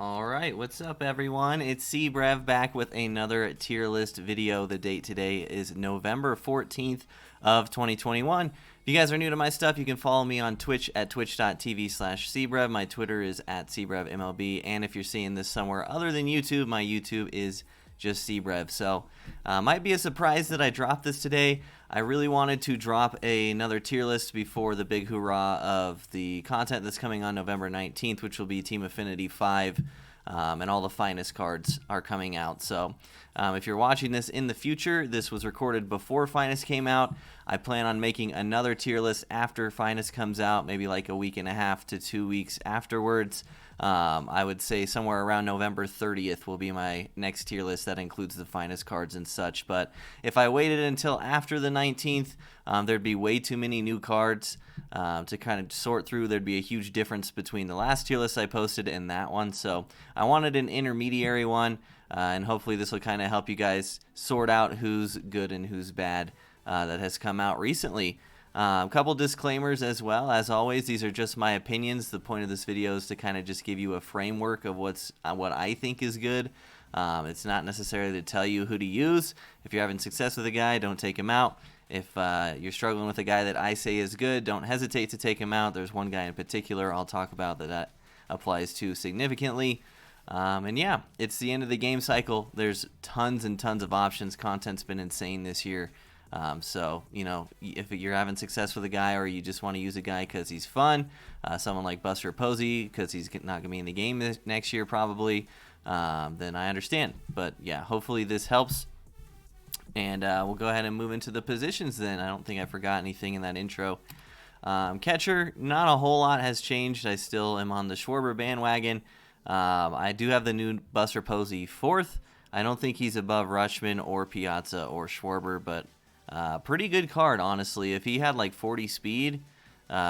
All right, what's up, everyone? It's Brev back with another tier list video. The date today is November 14th of 2021. If you guys are new to my stuff, you can follow me on Twitch at twitch.tv/Cbrev. My Twitter is at CbrevMLB, and if you're seeing this somewhere other than YouTube, my YouTube is just Cbrev. So might be a surprise that I dropped this today. I really wanted to drop another tier list before the big hoorah of the content that's coming on November 19th, which will be Team Affinity 5, and all the finest cards are coming out. So if you're watching this in the future, this was recorded before Finest came out. I plan on making another tier list after Finest comes out, maybe like a week and a half to 2 weeks afterwards. I would say somewhere around November 30th will be my next tier list that includes the finest cards and such. But if I waited until after the 19th, there'd be way too many new cards to kind of sort through. There'd be a huge difference between the last tier list I posted and that one. So I wanted an intermediary one, and hopefully this will kind of help you guys sort out who's good and who's bad that has come out recently. A couple disclaimers as well. As always, these are just my opinions. The point of this video is to kind of just give you a framework of what I think is good. It's not necessarily to tell you who to use. If you're having success with a guy, don't take him out. If you're struggling with a guy that I say is good, don't hesitate to take him out. There's one guy in particular I'll talk about that applies to significantly. And yeah, it's the end of the game cycle. There's tons and tons of options. Content's been insane this year. So, you know, if you're having success with a guy or you just want to use a guy because he's fun, someone like Buster Posey because he's not going to be in the game next year probably, then I understand. But yeah, hopefully this helps. And we'll go ahead and move into the positions then. I don't think I forgot anything in that intro. Catcher, not a whole lot has changed. I still am on the Schwarber bandwagon. I do have the new Buster Posey 4th. I don't think he's above Rutschman or Piazza or Schwarber, but pretty good card, honestly. If he had like 40 speed,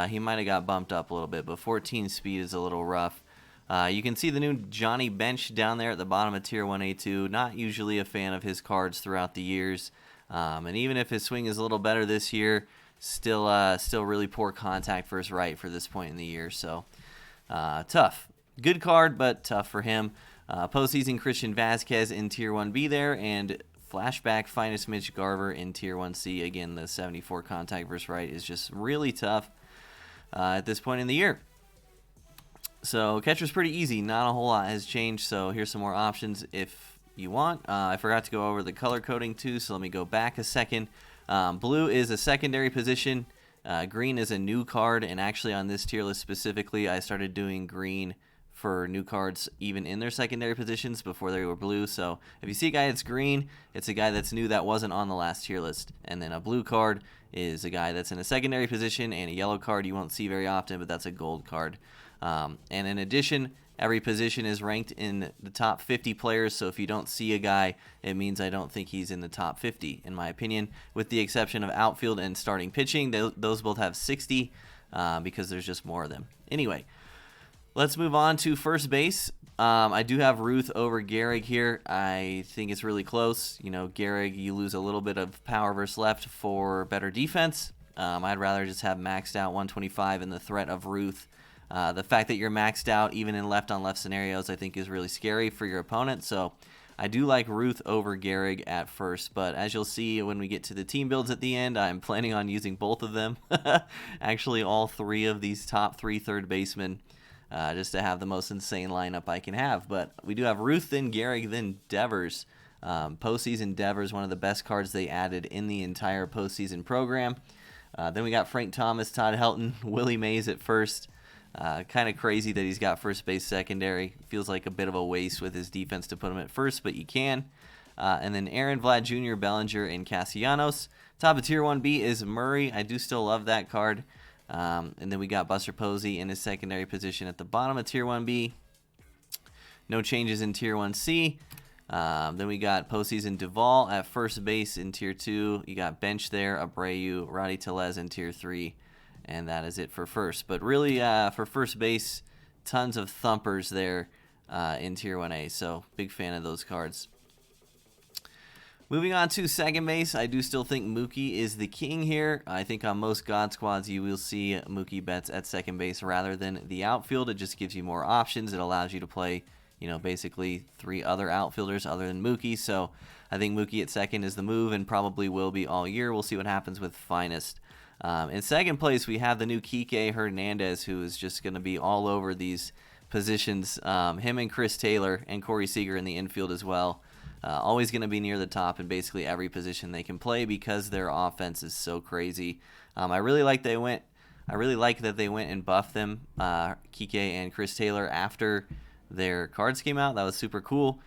he might have got bumped up a little bit, but 14 speed is a little rough. You can see the new Johnny Bench down there at the bottom of Tier 1A2. Not usually a fan of his cards throughout the years, and even if his swing is a little better this year, still really poor contact versus right for this point in the year. So tough. Good card, but tough for him. Postseason Christian Vasquez in Tier 1B there, and flashback finest Mitch Garver in Tier 1C. Again, the 74 contact versus right is just really tough at this point in the year. So catcher's pretty easy. Not a whole lot has changed, so here's some more options if you want. I forgot to go over the color coding too, so let me go back a second. Blue is a secondary position. Green is a new card, and actually on this tier list specifically, I started doing green for new cards even in their secondary positions before they were blue. So if you see a guy that's green, it's a guy that's new that wasn't on the last tier list. And then a blue card is a guy that's in a secondary position, and a yellow card you won't see very often, but that's a gold card. And in addition, every position is ranked in the top 50 players, so if you don't see a guy, it means I don't think he's in the top 50, in my opinion, with the exception of outfield and starting pitching. Those both have 60 because there's just more of them. Anyway, let's move on to first base. I do have Ruth over Gehrig here. I think it's really close. You know, Gehrig, you lose a little bit of power versus left for better defense. I'd rather just have maxed out 125 and the threat of Ruth. The fact that you're maxed out even in left-on-left scenarios I think is really scary for your opponent. So I do like Ruth over Gehrig at first, but as you'll see when we get to the team builds at the end, I'm planning on using both of them. Actually, all three of these top 3 third basemen. Just to have the most insane lineup I can have. But we do have Ruth, then Gehrig, then Devers. Postseason Devers, one of the best cards they added in the entire postseason program. Then we got Frank Thomas, Todd Helton, Willie Mays at first. Kind of crazy that he's got first base secondary. Feels like a bit of a waste with his defense to put him at first, but you can. And then Aaron, Vlad Jr., Bellinger, and Castellanos. Top of Tier 1B is Murray. I do still love that card. And then we got Buster Posey in his secondary position at the bottom of Tier 1B. No changes in Tier 1C. Then we got postseason Duvall at first base in Tier 2. You got bench there, Abreu, Roddy Tellez in Tier 3. And that is it for first. But really, for first base, tons of thumpers there in Tier 1A. So big fan of those cards. Moving on to second base, I do still think Mookie is the king here. I think on most God squads you will see Mookie Betts at second base rather than the outfield. It just gives you more options. It allows you to play basically 3 other outfielders other than Mookie. So I think Mookie at second is the move and probably will be all year. We'll see what happens with Finesse. In second place, we have the new Kike Hernandez, who is just going to be all over these positions. Him and Chris Taylor and Corey Seager in the infield as well. Always going to be near the top in basically every position they can play because their offense is so crazy. I really like that they went and buffed them, Kike and Chris Taylor, after their cards came out. That was super cool.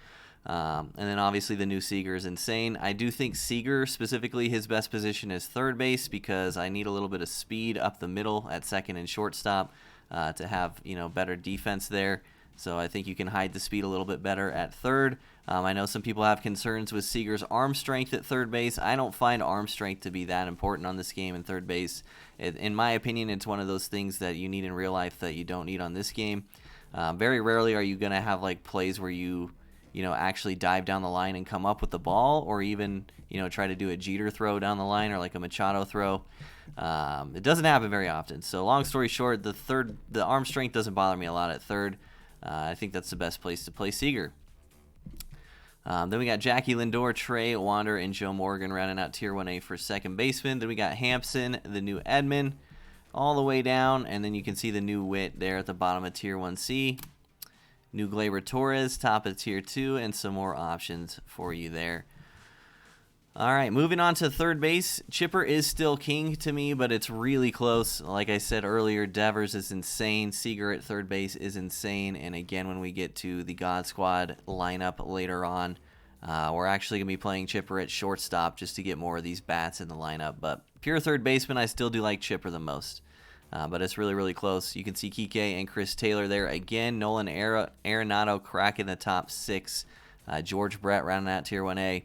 And then obviously the new Seager is insane. I do think Seager, specifically, his best position is third base because I need a little bit of speed up the middle at second and shortstop to have better defense there. So I think you can hide the speed a little bit better at third. I know some people have concerns with Seager's arm strength at third base. I don't find arm strength to be that important on this game in third base. In my opinion, it's one of those things that you need in real life that you don't need on this game. Very rarely are you going to have plays where you actually dive down the line and come up with the ball, or even try to do a Jeter throw down the line or like a Machado throw. It doesn't happen very often. So long story short, the arm strength doesn't bother me a lot at third. I think that's the best place to play Seager. Then we got Jackie Lindor, Trey Wander, and Joe Morgan rounding out Tier 1A for second baseman. Then we got Hampson, the new Edman, all the way down, and then you can see the new Witt there at the bottom of Tier 1C. New Gleyber Torres, top of Tier 2, and some more options for you there. All right, moving on to third base. Chipper is still king to me, but it's really close. Like I said earlier, Devers is insane. Seager at third base is insane. And again, when we get to the God Squad lineup later on, we're actually going to be playing Chipper at shortstop just to get more of these bats in the lineup. But pure third baseman, I still do like Chipper the most. But it's really, really close. You can see Kike and Chris Taylor there again. Nolan Arenado cracking the top 6. George Brett rounding out Tier 1A.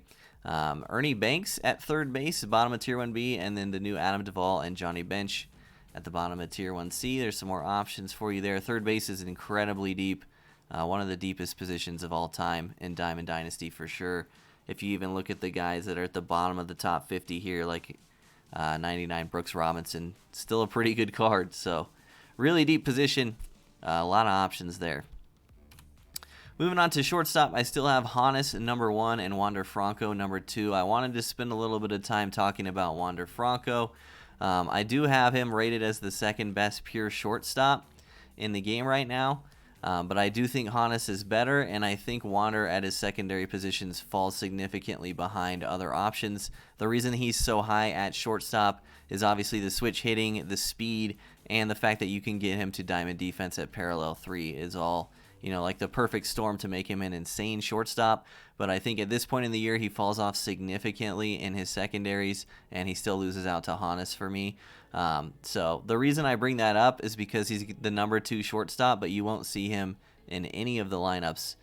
Ernie Banks at third base, bottom of Tier 1B, and then the new Adam Duvall and Johnny Bench at the bottom of Tier 1C. There's some more options for you there. Third base is incredibly deep, one of the deepest positions of all time in Diamond Dynasty for sure. If you even look at the guys that are at the bottom of the top 50 here, like 99 Brooks Robinson, still a pretty good card. So really deep position, a lot of options there. Moving on to shortstop, I still have Hannes number 1 and Wander Franco number 2. I wanted to spend a little bit of time talking about Wander Franco. I do have him rated as the second best pure shortstop in the game right now, but I do think Hannes is better, and I think Wander at his secondary positions falls significantly behind other options. The reason he's so high at shortstop is obviously the switch hitting, the speed, and the fact that you can get him to diamond defense at parallel 3 is all like the perfect storm to make him an insane shortstop. But I think at this point in the year, he falls off significantly in his secondaries, and he still loses out to Hannes for me. So the reason I bring that up is because he's the number 2 shortstop, but you won't see him in any of the lineups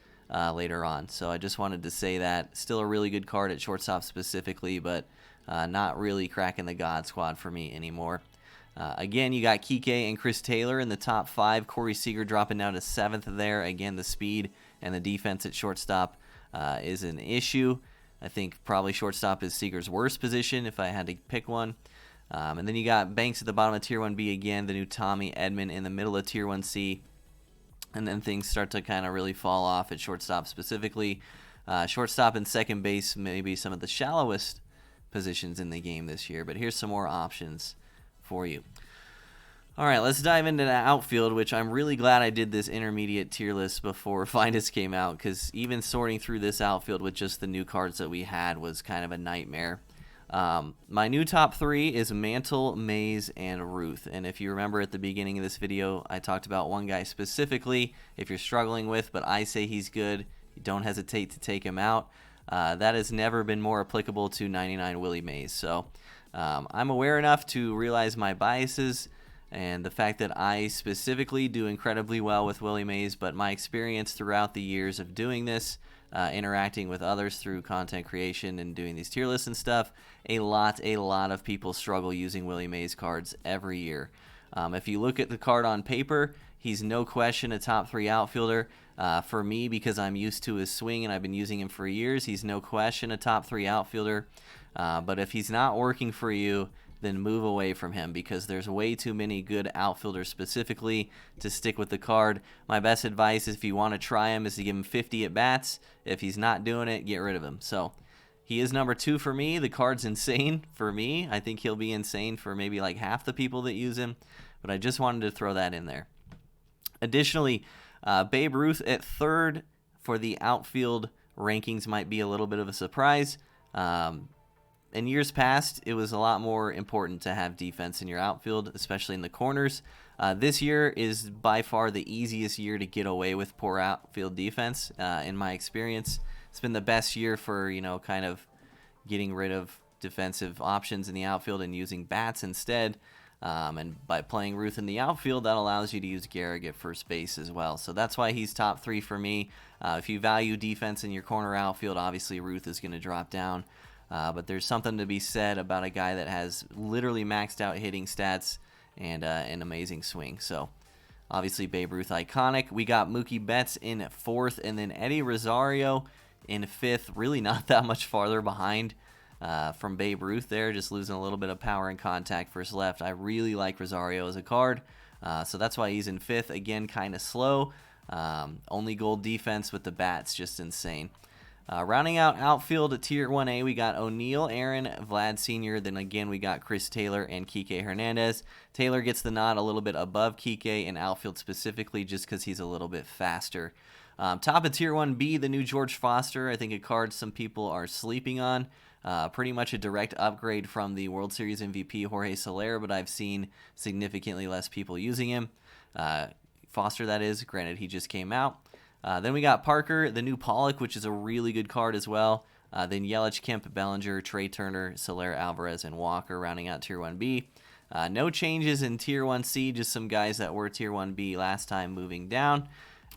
later on. So I just wanted to say that. Still a really good card at shortstop specifically, but not really cracking the God Squad for me anymore. Again, you got Kike and Chris Taylor in the top 5. Corey Seager dropping down to 7th there. Again, the speed and the defense at shortstop is an issue. I think probably shortstop is Seager's worst position if I had to pick one. And then you got Banks at the bottom of Tier 1B again, the new Tommy Edman in the middle of Tier 1C. And then things start to kind of really fall off at shortstop specifically. Shortstop and second base may be some of the shallowest positions in the game this year, but here's some more options for you. All right, let's dive into the outfield, which I'm really glad I did this intermediate tier list before Finesse came out, because even sorting through this outfield with just the new cards that we had was kind of a nightmare. My new top 3 is Mantle, Mays, and Ruth. And if you remember at the beginning of this video, I talked about one guy specifically if you're struggling with, but I say he's good. Don't hesitate to take him out. That has never been more applicable to 99 Willie Mays. So I'm aware enough to realize my biases and the fact that I specifically do incredibly well with Willie Mays, but my experience throughout the years of doing this, interacting with others through content creation and doing these tier lists and stuff, a lot of people struggle using Willie Mays cards every year. If you look at the card on paper, he's no question a top 3 outfielder. For me, because I'm used to his swing and I've been using him for years, he's no question a top 3 outfielder. But if he's not working for you, then move away from him, because there's way too many good outfielders specifically to stick with the card. My best advice is, if you want to try him, is to give him 50 at bats. If he's not doing it, get rid of him. So he is number 2 for me. The card's insane for me. I think he'll be insane for maybe like half the people that use him, but I just wanted to throw that in there. Additionally, Babe Ruth at 3rd for the outfield rankings might be a little bit of a surprise. In years past, it was a lot more important to have defense in your outfield, especially in the corners. This year is by far the easiest year to get away with poor outfield defense, in my experience. It's been the best year for, kind of getting rid of defensive options in the outfield and using bats instead. And by playing Ruth in the outfield, that allows you to use Gehrig at first base as well. So that's why he's top 3 for me. If you value defense in your corner outfield, obviously Ruth is going to drop down. But there's something to be said about a guy that has literally maxed out hitting stats and an amazing swing. So obviously Babe Ruth iconic. We got Mookie Betts in 4th, and then Eddie Rosario in 5th. Really not that much farther behind from Babe Ruth there, just losing a little bit of power and contact for his left. I really like Rosario as a card, so that's why he's in 5th. Again, kind of slow. Only gold defense with the bats, just insane. Rounding out outfield at Tier 1A, we got O'Neill, Aaron, Vlad Sr., then again we got Chris Taylor and Kike Hernandez. Taylor gets the nod a little bit above Kike in outfield specifically, just because he's a little bit faster. Top of Tier 1B, the new George Foster. I think a card some people are sleeping on. Pretty much a direct upgrade from the World Series MVP Jorge Soler, but I've seen significantly less people using him. Foster, that is. Granted, he just came out. Then we got Parker, the new Pollock, which is a really good card as well. Then Yelich, Kemp, Bellinger, Trey Turner, Soler, Alvarez, and Walker rounding out Tier 1B. No changes in Tier 1C, just some guys that were Tier 1B last time moving down.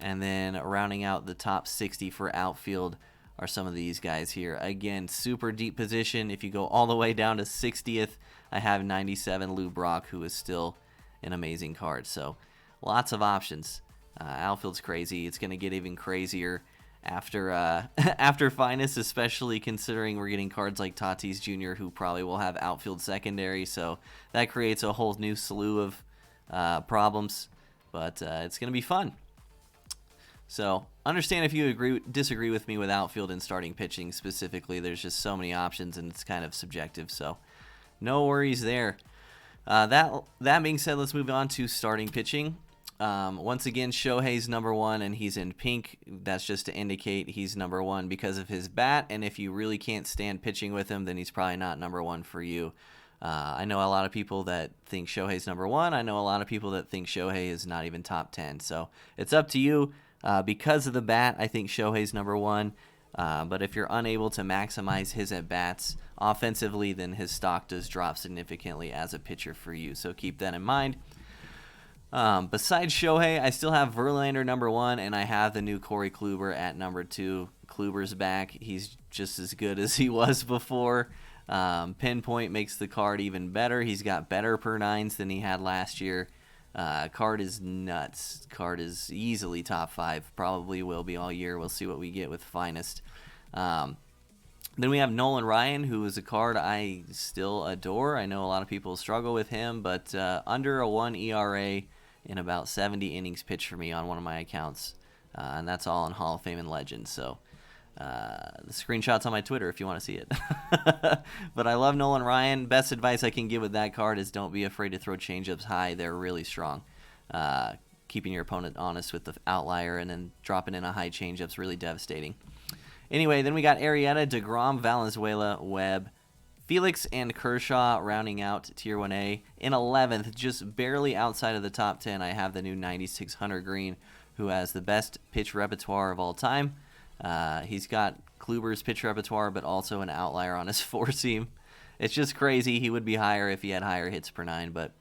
And then rounding out the top 60 for outfield are some of these guys here. Again, super deep position. If you go all the way down to 60th, I have 97 Lou Brock, who is still an amazing card. So lots of options. Outfield's crazy. It's going to get even crazier after after Finesse, especially considering we're getting cards like Tatis Jr., who probably will have outfield secondary. So that creates a whole new slew of problems. But it's going to be fun. So understand if you disagree with me with outfield and starting pitching specifically. There's just so many options, and it's kind of subjective. So no worries there. That being said, let's move on to starting pitching. Once again, Shohei's number 1, and he's in pink. That's just to indicate he's number 1 because of his bat, and if you really can't stand pitching with him, then he's probably not number 1 for you. I know a lot of people that think Shohei's number 1. I know a lot of people that think Shohei is not even top 10. So it's up to you. Because of the bat, I think Shohei's number 1. But if you're unable to maximize his at-bats offensively, then his stock does drop significantly as a pitcher for you. So keep that in mind. Besides Shohei, I still have Verlander number 1, and I have the new Corey Kluber at number 2. Kluber's back. He's just as good as he was before. Pinpoint makes the card even better. He's got better per nines than he had last year. Card is nuts. Card is easily top 5. Probably will be all year. We'll see what we get with Finest. Then we have Nolan Ryan, who is a card I still adore. I know a lot of people struggle with him, but under a 1 ERA in about 70 innings pitched for me on one of my accounts. And that's all in Hall of Fame and Legends. So the screenshot's on my Twitter if you want to see it. But I love Nolan Ryan. Best advice I can give with that card is don't be afraid to throw changeups high. They're really strong. Keeping your opponent honest with the outlier and then dropping in a high changeup's really devastating. Anyway, then we got Arrieta, DeGrom, Valenzuela, Webb, Felix, and Kershaw rounding out Tier 1A. In 11th, just barely outside of the top 10, I have the new 9600 Greene, who has the best pitch repertoire of all time. He's got Kluber's pitch repertoire, but also an outlier on his four-seam. It's just crazy. He would be higher if he had higher hits per 9, but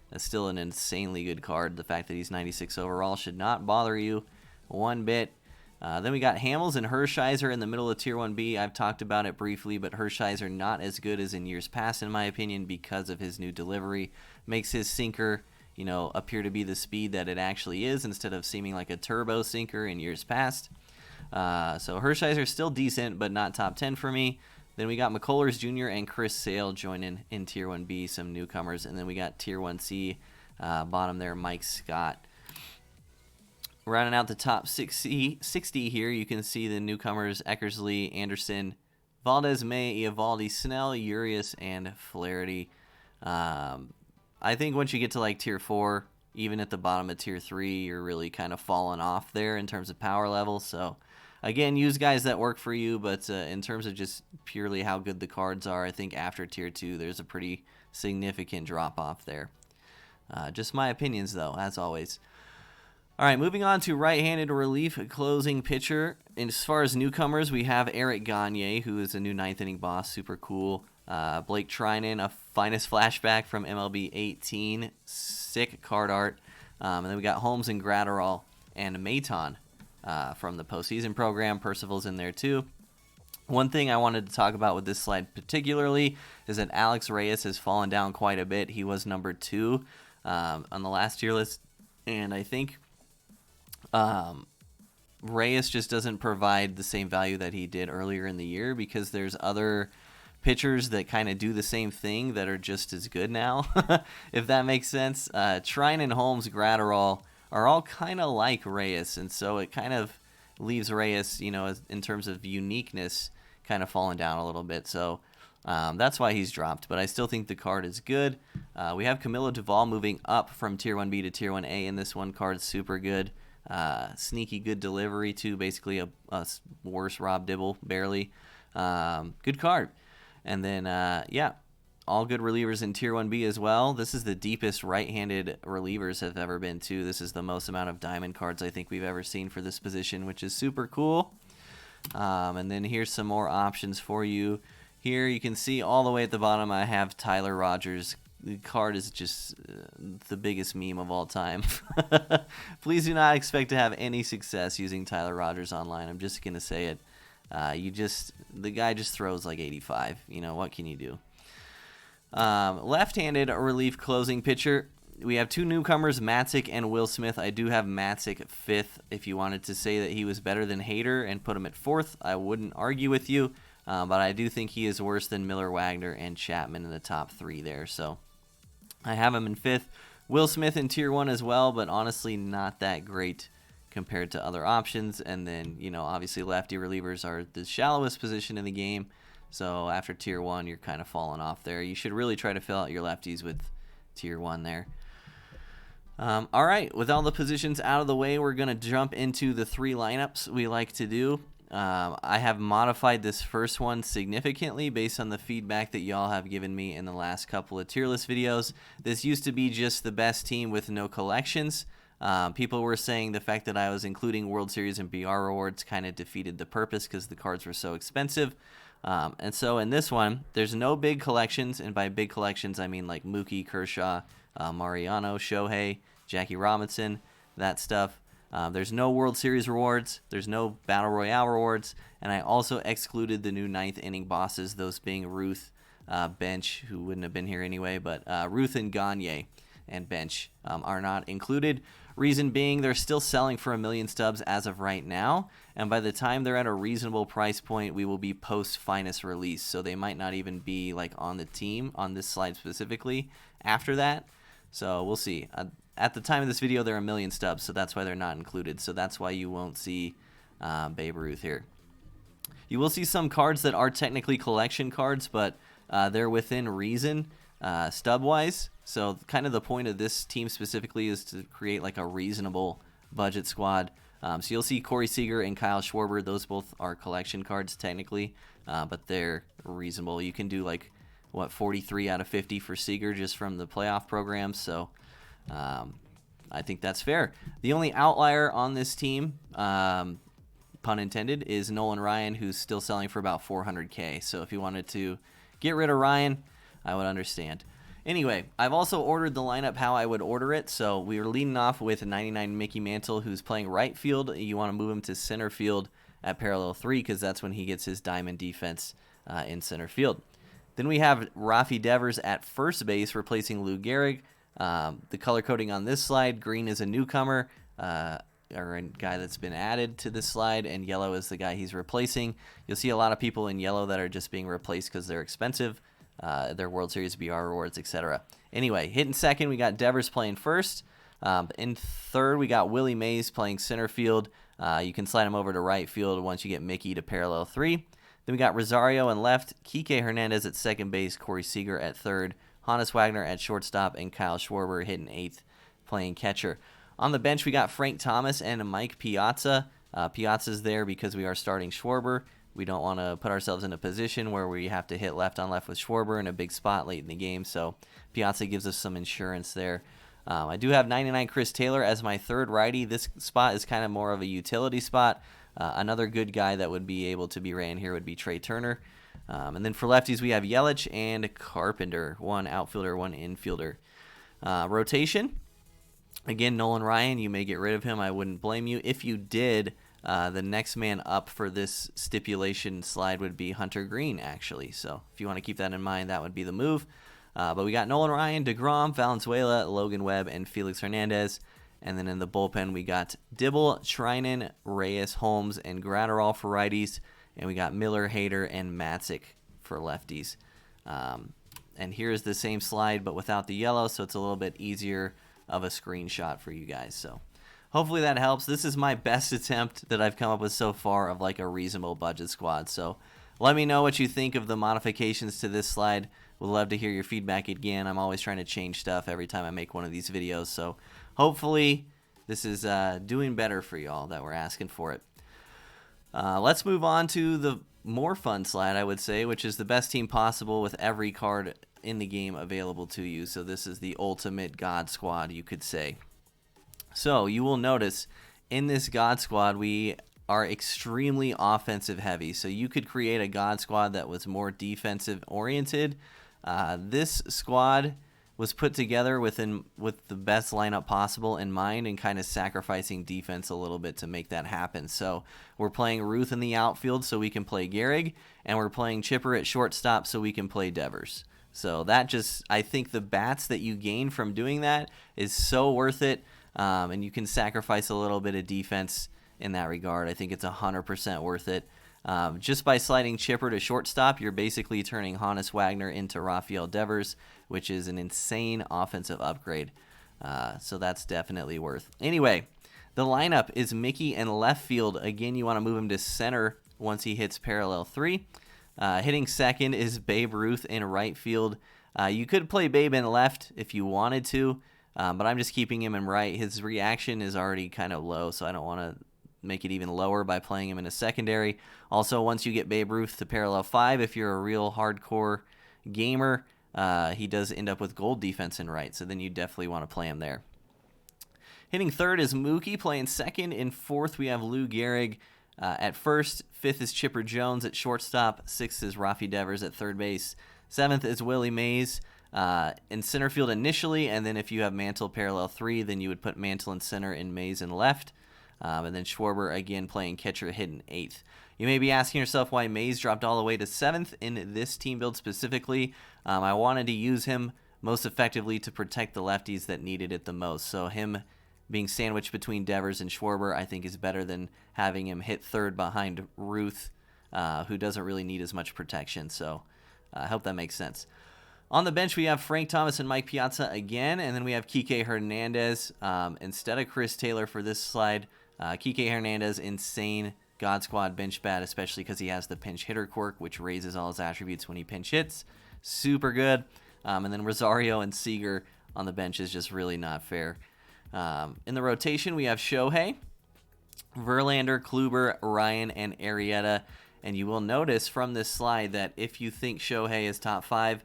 that's still an insanely good card. The fact that he's 96 overall should not bother you one bit. Then we got Hamels and Hershiser in the middle of Tier 1B. I've talked about it briefly, but Hershiser not as good as in years past, in my opinion, because of his new delivery. Makes his sinker, appear to be the speed that it actually is instead of seeming like a turbo sinker in years past. So Hershiser's still decent, but not top 10 for me. Then we got McCullers Jr. and Chris Sale joining in Tier 1B, some newcomers. And then we got Tier 1C, bottom there, Mike Scott. Rounding out the top 60 here, you can see the newcomers Eckersley, Anderson, Valdez, May, Eovaldi, Snell, Urias, and Flaherty. I think once you get to like Tier 4, even at the bottom of Tier 3, you're really kind of falling off there in terms of power level. So, again, use guys that work for you, but in terms of just purely how good the cards are, I think after Tier 2, there's a pretty significant drop-off there. Just my opinions, though, as always. All right, moving on to right-handed relief closing pitcher. And as far as newcomers, we have Eric Gagne, who is a new ninth inning boss, super cool. Blake Trinan, a Finesse flashback from MLB 18, sick card art. And then we got Holmes and Gratterall and Maton from the postseason program. Percival's in there too. One thing I wanted to talk about with this slide particularly is that Alex Reyes has fallen down quite a bit. He was number 2 on the last tier list, and I think Reyes just doesn't provide the same value that he did earlier in the year because there's other pitchers that kind of do the same thing that are just as good now, if that makes sense. Trinan, Holmes, Gratterall are all kind of like Reyes, and so it kind of leaves Reyes, you know, in terms of uniqueness, kind of falling down a little bit. So that's why he's dropped, but I still think the card is good. We have Camilo Duvall moving up from Tier 1B to Tier 1A, and this one card is super good. Sneaky good delivery too, basically a worse Rob Dibble, barely. Good card. And then, yeah, all good relievers in Tier 1B as well. This is the deepest right-handed relievers have ever been too. This is the most amount of diamond cards I think we've ever seen for this position, which is super cool. And then here's some more options for you. Here you can see all the way at the bottom I have Tyler Rogers. The card is just the biggest meme of all time. Please do not expect to have any success using Tyler Rogers online. I'm just going to say it. The guy just throws like 85. You know, what can you do? Left-handed relief closing pitcher. We have 2 newcomers, Matzek and Will Smith. I do have Matzek 5th. If you wanted to say that he was better than Hader and put him at 4th, I wouldn't argue with you. But I do think he is worse than Miller, Wagner, and Chapman in the top 3 there. So I have him in 5th. Will Smith in Tier 1 as well, but honestly not that great compared to other options. And then, you know, obviously lefty relievers are the shallowest position in the game. So after Tier 1, you're kind of falling off there. You should really try to fill out your lefties with Tier 1 there. All right, with all the positions out of the way, we're going to jump into the 3 lineups we like to do. I have modified this first one significantly based on the feedback that y'all have given me in the last couple of tier list videos. This used to be just the best team with no collections. People were saying the fact that I was including World Series and BR rewards kind of defeated the purpose because the cards were so expensive. And so in this one, there's no big collections, and by big collections, I mean like Mookie, Kershaw, Mariano, Shohei, Jackie Robinson, that stuff. There's no World Series rewards, there's no Battle Royale rewards, and I also excluded the new 9th inning bosses, those being Ruth, Bench, who wouldn't have been here anyway, but Ruth and Gagne and Bench are not included. Reason being, they're still selling for 1 million stubs as of right now, and by the time they're at a reasonable price point, we will be post-Finesse release, so they might not even be like on the team, on this slide specifically, after that. So we'll see. At the time of this video, they're 1 million stubs, so that's why they're not included. So that's why you won't see Babe Ruth here. You will see some cards that are technically collection cards, but they're within reason stub-wise. So kind of the point of this team specifically is to create like a reasonable budget squad. So you'll see Corey Seager and Kyle Schwarber. Those both are collection cards technically, but they're reasonable. You can do like, 43 out of 50 for Seager just from the playoff program. So I think that's fair. The only outlier on this team, pun intended, is Nolan Ryan, who's still selling for about $400K. So if you wanted to get rid of Ryan, I would understand. Anyway, I've also ordered the lineup how I would order it. So we were leading off with 99 Mickey Mantle, who's playing right field. You want to move him to center field at parallel 3 because that's when he gets his diamond defense in center field. Then we have Rafi Devers at first base replacing Lou Gehrig. The color coding on this slide, green is a newcomer, or a guy that's been added to this slide, and yellow is the guy he's replacing. You'll see a lot of people in yellow that are just being replaced because they're expensive, their World Series BR rewards, etc. Anyway, hitting second, we got Devers playing first. In third, we got Willie Mays playing center field. You can slide him over to right field once you get Mickey to parallel 3. Then we got Rosario in left, Kike Hernandez at second base, Corey Seager at third, Hannes Wagner at shortstop, and Kyle Schwarber hitting 8th playing catcher. On the bench, we got Frank Thomas and Mike Piazza. Piazza's there because we are starting Schwarber. We don't want to put ourselves in a position where we have to hit left on left with Schwarber in a big spot late in the game, so Piazza gives us some insurance there. I do have 99 Chris Taylor as my third righty. This spot is kind of more of a utility spot. Another good guy that would be able to be ran here would be Trey Turner. And then for lefties, we have Yelich and Carpenter, one outfielder, one infielder. Rotation, again, Nolan Ryan, you may get rid of him. I wouldn't blame you. If you did, the next man up for this stipulation slide would be Hunter Greene, actually. So if you want to keep that in mind, that would be the move. But we got Nolan Ryan, DeGrom, Valenzuela, Logan Webb, and Felix Hernandez. And then in the bullpen, we got Dibble, Treinen, Reyes, Holmes, and Gratterall for righties. And we got Miller, Hader, and Matzik for lefties. And here's the same slide, but without the yellow, so it's a little bit easier of a screenshot for you guys. So hopefully that helps. This is my best attempt that I've come up with so far of like a reasonable budget squad. So let me know what you think of the modifications to this slide. Would love to hear your feedback again. I'm always trying to change stuff every time I make one of these videos. So hopefully this is doing better for y'all that we're asking for it. Let's move on to the more fun slide, I would say, which is the best team possible with every card in the game available to you. So this is the ultimate God Squad, you could say. So you will notice in this God Squad, we are extremely offensive heavy. So you could create a God Squad that was more defensive oriented. This squad was put together with the best lineup possible in mind and kind of sacrificing defense a little bit to make that happen. So we're playing Ruth in the outfield so we can play Gehrig, and we're playing Chipper at shortstop so we can play Devers. So that just, I think the bats that you gain from doing that is so worth it, and you can sacrifice a little bit of defense in that regard. I think it's 100% worth it. Just by sliding Chipper to shortstop, you're basically turning Hannes Wagner into Rafael Devers, which is an insane offensive upgrade. So that's definitely worth. Anyway, the lineup is Mickey in left field. Again, you want to move him to center once he hits parallel 3. Hitting second is Babe Ruth in right field. You could play Babe in left if you wanted to, but I'm just keeping him in right. His reaction is already kind of low, so I don't want to make it even lower by playing him in a secondary. Also, once you get Babe Ruth to parallel 5, if you're a real hardcore gamer, he does end up with gold defense in right, so then you definitely want to play him there. Hitting third is Mookie, playing second. In fourth, we have Lou Gehrig at first. Fifth is Chipper Jones at shortstop. Sixth is Rafi Devers at third base. Seventh is Willie Mays in center field initially, and then if you have Mantle parallel 3, then you would put Mantle in center and Mays in left. And then Schwarber again playing catcher, hitting 8th. You may be asking yourself why Mays dropped all the way to 7th in this team build specifically. I wanted to use him most effectively to protect the lefties that needed it the most. So him being sandwiched between Devers and Schwarber, I think is better than having him hit third behind Ruth, who doesn't really need as much protection. So I hope that makes sense. On the bench, we have Frank Thomas and Mike Piazza again, and then we have Kike Hernandez instead of Chris Taylor for this slide. Kike Hernandez, insane God Squad bench bat, especially because he has the pinch hitter quirk, which raises all his attributes when he pinch hits. Super good. And then Rosario and Seager on the bench is just really not fair. In the rotation, we have Shohei, Verlander, Kluber, Ryan, and Arrieta. And you will notice from this slide that if you think Shohei is top 5,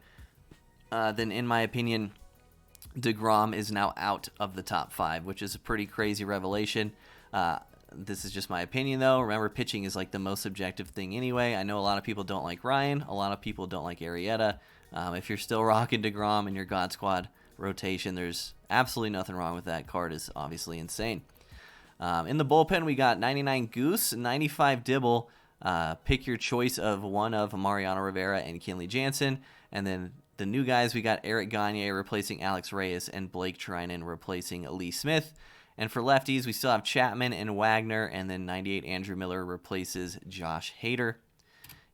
then in my opinion, DeGrom is now out of the top 5, which is a pretty crazy revelation. This is just my opinion, though. Remember, pitching is like the most subjective thing anyway. I know a lot of people don't like Ryan. A lot of people don't like Arrieta. If you're still rocking DeGrom in your God Squad rotation, there's absolutely nothing wrong with that. Card is obviously insane. In the bullpen, we got 99 Goose, 95 Dibble. Pick your choice of one of Mariano Rivera and Kenley Jansen. And then the new guys, we got Eric Gagne replacing Alex Reyes and Blake Treinen replacing Lee Smith. And for lefties, we still have Chapman and Wagner, and then 98 Andrew Miller replaces Josh Hader.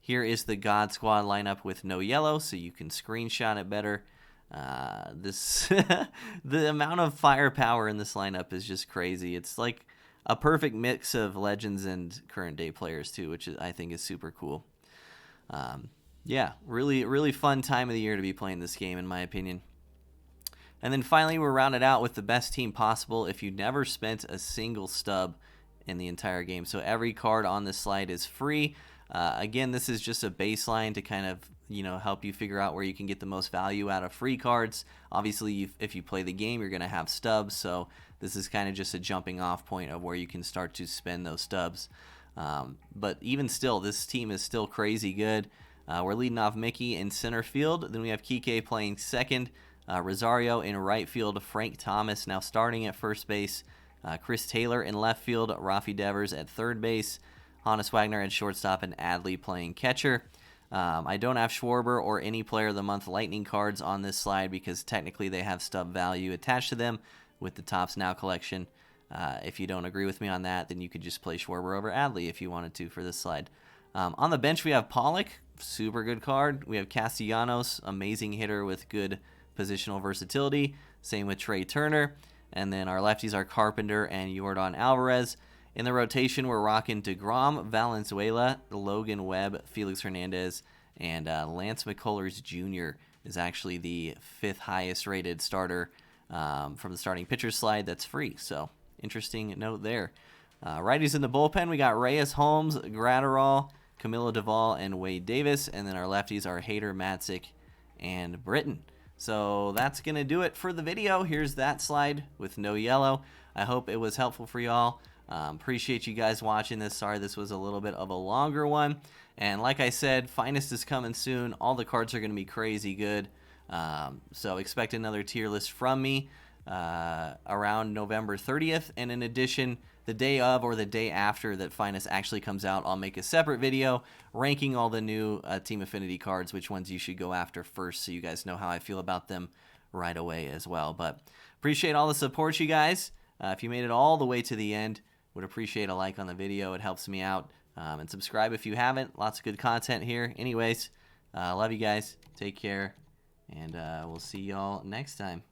Here is the God Squad lineup with no yellow, so you can screenshot it better. The amount of firepower in this lineup is just crazy. It's like a perfect mix of legends and current day players too, which I think is super cool. Yeah, really fun time of the year to be playing this game, in my opinion. And then finally, we're rounded out with the best team possible if you never spent a single stub in the entire game. So every card on this slide is free. Again, this is just a baseline to kind of, help you figure out where you can get the most value out of free cards. Obviously, if you play the game, you're going to have stubs. So this is kind of just a jumping off point of where you can start to spend those stubs. But even still, this team is still crazy good. We're leading off Mickey in center field. Then we have Kike playing second. Rosario in right field. Frank Thomas now starting at first base. Chris Taylor in left field. Rafi Devers at third base. Honus Wagner at shortstop, and Adley playing catcher. I don't have Schwarber or any Player of the Month Lightning cards on this slide because technically they have stub value attached to them with the Topps Now collection. If you don't agree with me on that, then you could just play Schwarber over Adley if you wanted to for this slide. On the bench, we have Pollock, super good card. We have Castellanos, amazing hitter with good positional versatility. Same with Trey Turner. And then our lefties are Carpenter and Yordan Alvarez. In the rotation, we're rocking DeGrom, Valenzuela, Logan Webb, Felix Hernandez, and Lance McCullers Jr. is actually the 5th highest rated starter from the starting pitcher slide that's free. So interesting note there. Righties in the bullpen, we got Reyes, Holmes, Gratterall, Camilo Duvall, and Wade Davis. And then our lefties are Hader, Matzik, and Britton. So that's going to do it for the video. Here's that slide with no yellow. I hope it was helpful for y'all. Appreciate you guys watching this. Sorry this was a little bit of a longer one. And like I said, Finest is coming soon. All the cards are going to be crazy good. So expect another tier list from me around November 30th. And in addition, the day of or the day after that Finest actually comes out, I'll make a separate video ranking all the new Team Affinity cards, which ones you should go after first, so you guys know how I feel about them right away as well. But appreciate all the support, you guys. If you made it all the way to the end, would appreciate a like on the video. It helps me out. And subscribe if you haven't. Lots of good content here. Anyways, love you guys. Take care. And we'll see y'all next time.